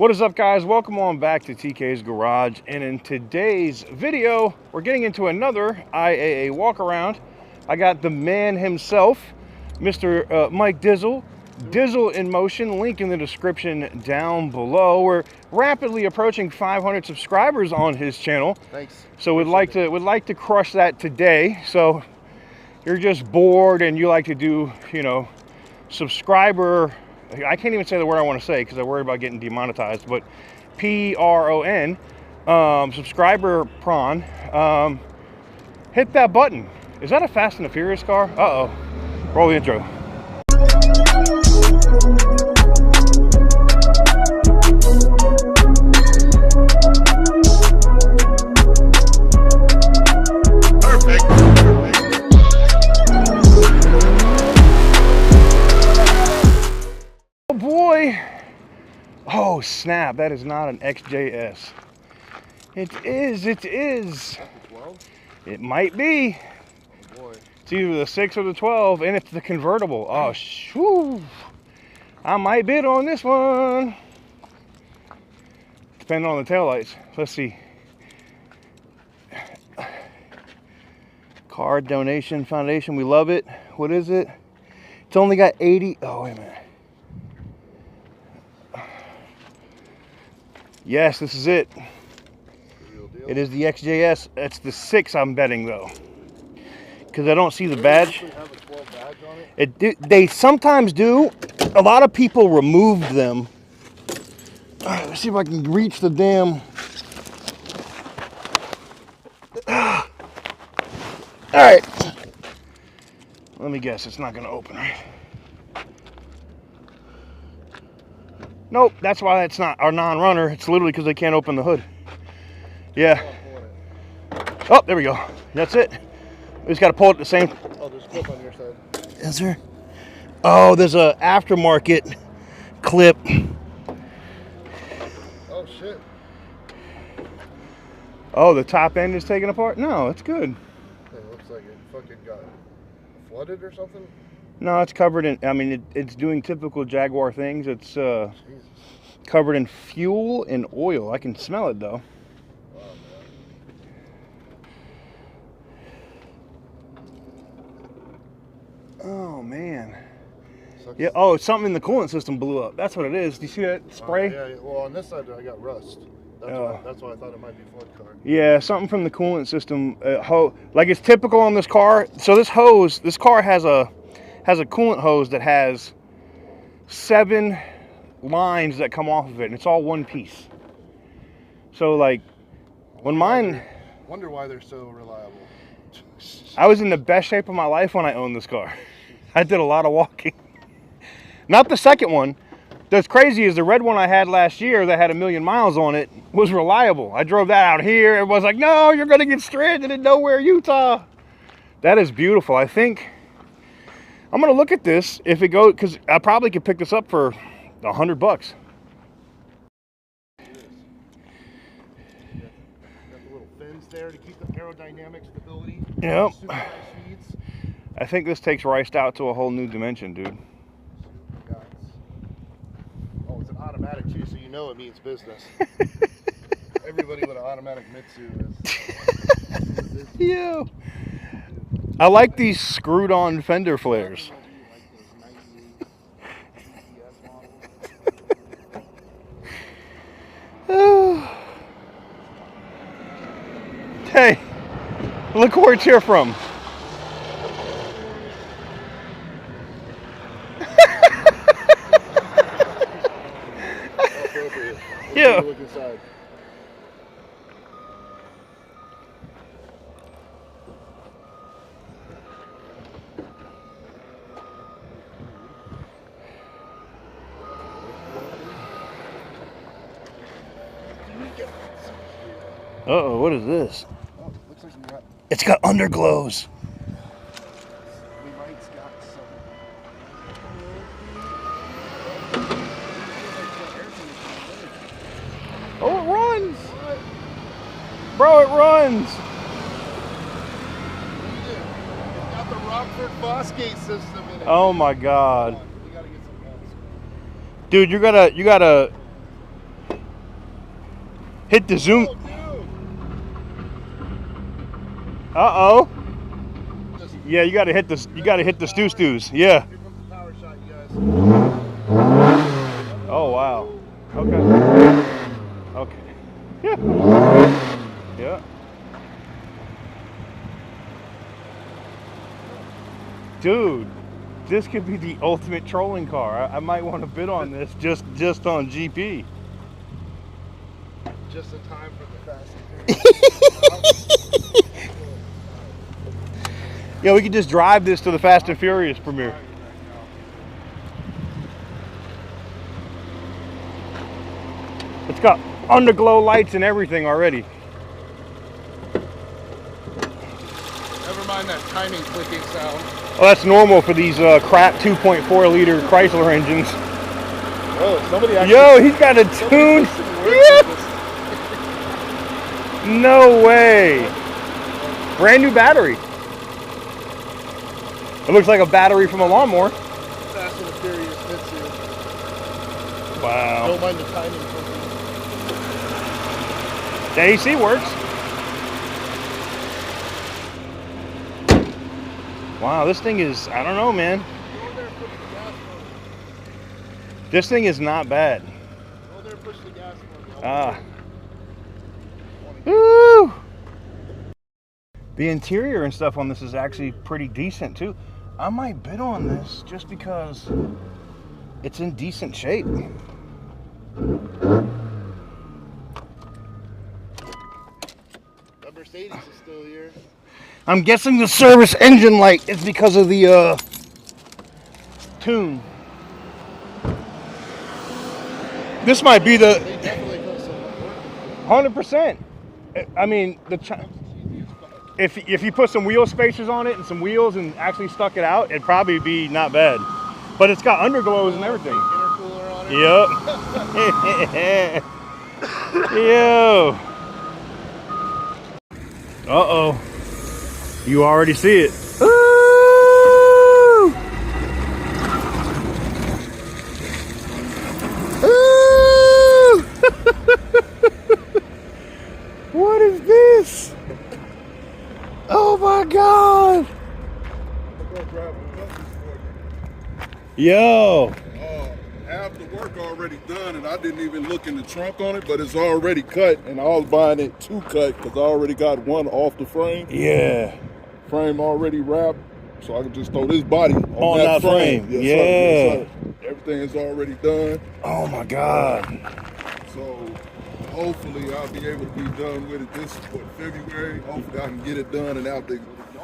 What is up, guys? Welcome on back to TK's Garage, and in today's video we're getting into another IAA walk around. I got the man himself, Mr. Mike Dizzle in motion. Link in the description down below. We're rapidly approaching 500 subscribers on his channel. Thanks. So we'd like to crush that today. So you're just bored and you like to do, you know, subscriber, I can't even say the word I want to say because I worry about getting demonetized, but PRON, subscriber prawn, hit that button. Is that a Fast and the Furious car? Uh-oh. Roll the intro. Oh boy. Oh snap, that is not an XJS. It is. It might be. Oh boy. It's either the 6 or the 12, and it's the convertible. Oh, shoo. I might bid on this one. Depending on the taillights. Let's see. Car donation foundation, we love it. What is it? It's only got 80. Oh, wait a minute. Yes, this is it. It is the XJS. It's the 6 I'm betting though, because I don't see the badge. They sometimes do. A lot of people removed them. All right, let's see if I can reach the damn. All right. Let me guess. It's not going to open, right? Nope, that's why it's not our non-runner. It's literally because they can't open the hood. Yeah. Oh, there we go. That's it. We just got to pull it the same. Oh, there's a clip on your side. Is there? Oh, there's a aftermarket clip. Oh, shit. Oh, the top end is taken apart? No, it's good. It looks like it fucking got flooded or something. No, it's covered in, I mean, it's doing typical Jaguar things. It's covered in fuel and oil. I can smell it, though. Wow, man. Oh, man. Sucks. Yeah, oh, something in the coolant system blew up. That's what it is. Do you see that spray? Yeah, well, on this side, I got rust. That's why I thought it might be flood car. Yeah, something from the coolant system. Like it's typical on this car. So this car has a coolant hose that has 7 lines that come off of it, and it's all one piece. So like when mine, wonder why they're so reliable. I was in the best shape of my life when I owned this car. I did a lot of walking. Not the second one. That's crazy is the red one I had last year that had 1,000,000 miles on it was reliable. I drove that out here. Everyone's like, no, you're gonna get stranded in nowhere, Utah. That is beautiful. I think I'm gonna look at this if it goes, because I probably could pick this up for $100. Got the little fins there to keep the aerodynamic stability. Yep. Super high speeds. I think this takes Riced out to a whole new dimension, dude. Oh, it's an automatic too, so you know it means business. Everybody with an automatic Mitsu is. Yeah. I like these screwed-on fender flares. Hey, look where it's here from. Yeah. Look inside. Uh-oh, what is this? Oh, looks like we got. It's got underglows. We might got some. Oh, it runs! Bro, it runs! It's got the Rockford Fosgate system in it. Oh my God. We gotta get some else. Dude, you gotta Hit the zoom. Oh, dude. Uh-oh. Just, Yeah, you gotta hit the stews. Yeah. here comes the power shot, you guys. Oh wow. Okay. Okay. Yeah. Yeah. Dude, this could be the ultimate trolling car. I might want to bid on this just on GP. Just in time for the Fast and Furious. Yeah, we could just drive this to the Fast and Furious premiere. It's got underglow lights and everything already. Never mind that timing clicking sound. Oh, that's normal for these crap 2.4 liter Chrysler engines. Oh, somebody actually. Yo, he's got a tune. No way. Brand new battery. It looks like a battery from a lawnmower. Fast and the Furious Mitsu. Wow. Don't mind the timing clicking. The AC works. Wow, this thing is, I don't know, man. Go there and push the gas for This thing is not bad. me. Go there and push the gas for me. Ah. Woo! The interior and stuff on this is actually pretty decent too. I might bid on this just because it's in decent shape. That Mercedes is still here. I'm guessing the service engine light is because of the tune. This might be the They definitely put some work. 100%. I mean, if you put some wheel spacers on it and some wheels and actually stuck it out, it'd probably be not bad. But it's got underglows and everything. Intercooler on it. Yep. Yo. Uh-oh. You already see it. Ooh. Ooh. What is this? Oh my God. Yo. Half the work already done, and I didn't even look in the trunk on it, but it's already cut, and I was buying it to cut because I already got one off the frame. Yeah. Frame already wrapped, so I can just throw this body On that frame. Yes, Yeah. sir. Yes, sir. Everything is already done, Oh my God. so hopefully I'll be able to be done with it this February. Hopefully I can get it done and out there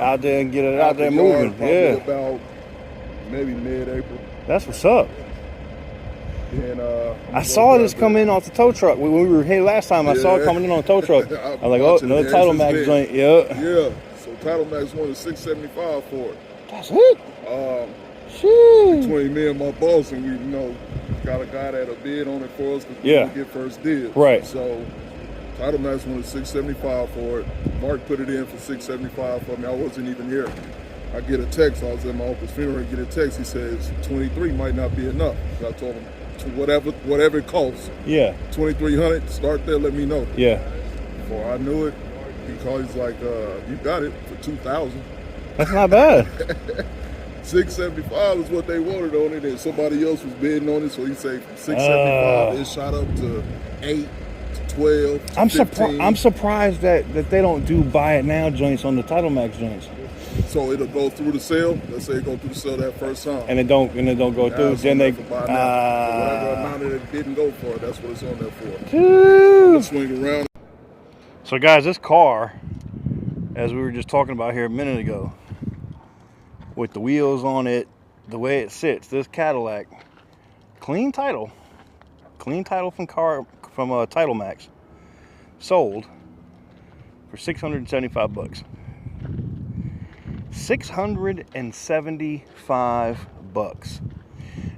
And get it out there the yard moving. probably Yeah. about maybe mid-April. That's what's up. And I saw this come in off the tow truck when we were here last time. I saw it coming in on the tow truck. I was like, oh, another Title Max joint. Yeah. Yeah. So Title Max wanted $675 for it. That's it. Sheesh. Between me and my boss, and we, got a guy that'll bid on it for us because we get first dibs. Right. So Title Max wanted $675 for it. Mark put it in for $675 for me. I wasn't even here. I get a text. I was at my uncle's funeral and get a text. He says 23 might not be enough. So I told him to whatever it costs. Yeah. 2,300. Start there. Let me know. Yeah. Before I knew it, he called. He's like, "You got it for $2,000." That's not bad. $675 is what they wanted on it, and somebody else was bidding on it. So he said from $675, it shot up to $8 to $12. To I'm surprised that they don't do buy it now joints on the Title Max joints. So it'll go through the sale. Let's say it go through the sale that first time. And it don't go through. Then they whatever amount it didn't go for, that's what it's on there for. Swing around. So guys, this car, as we were just talking about here a minute ago, with the wheels on it, the way it sits, this Cadillac, clean title from Title Max, sold for $675. $675.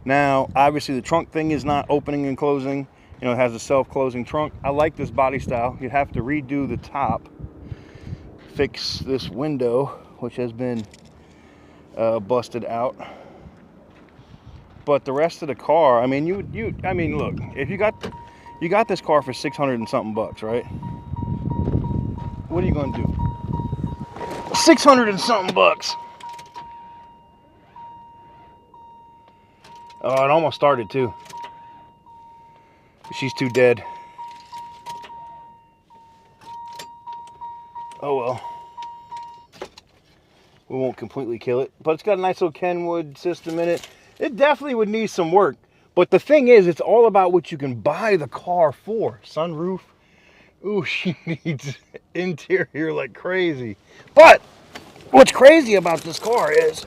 Now, obviously, the trunk thing is not opening and closing. It has a self-closing trunk. I like this body style. You'd have to redo the top, fix this window, which has been busted out. But the rest of the car, I mean, look, if you got You got this car for 600 and something bucks, right? What are you gonna do? 600 and something bucks. Oh, it almost started too. She's too dead. Oh well. We won't completely kill it, but it's got a nice little Kenwood system in it. It definitely would need some work. But the thing is, it's all about what you can buy the car for. Sunroof. Ooh, she needs interior like crazy. But what's crazy about this car is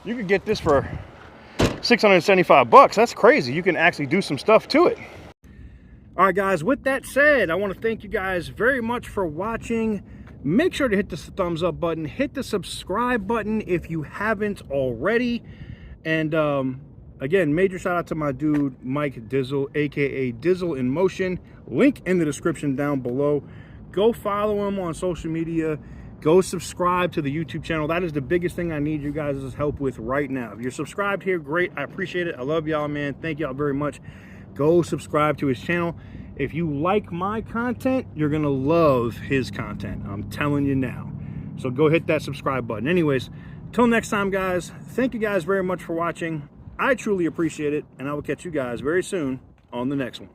you could get this for 675 bucks. That's crazy. You can actually do some stuff to it. All right, guys, with that said, I want to thank you guys very much for watching. Make sure to hit the thumbs up button, hit the subscribe button if you haven't already. And again, major shout out to my dude, Mike Dizzle, aka Dizzle in Motion. Link in the description down below. Go follow him on social media. Go subscribe to the YouTube channel. That is the biggest thing I need you guys' help with right now. If you're subscribed here, great. I appreciate it. I love y'all, man. Thank y'all very much. Go subscribe to his channel. If you like my content, you're going to love his content. I'm telling you now. So go hit that subscribe button. Anyways, till next time, guys, thank you guys very much for watching. I truly appreciate it, and I will catch you guys very soon on the next one.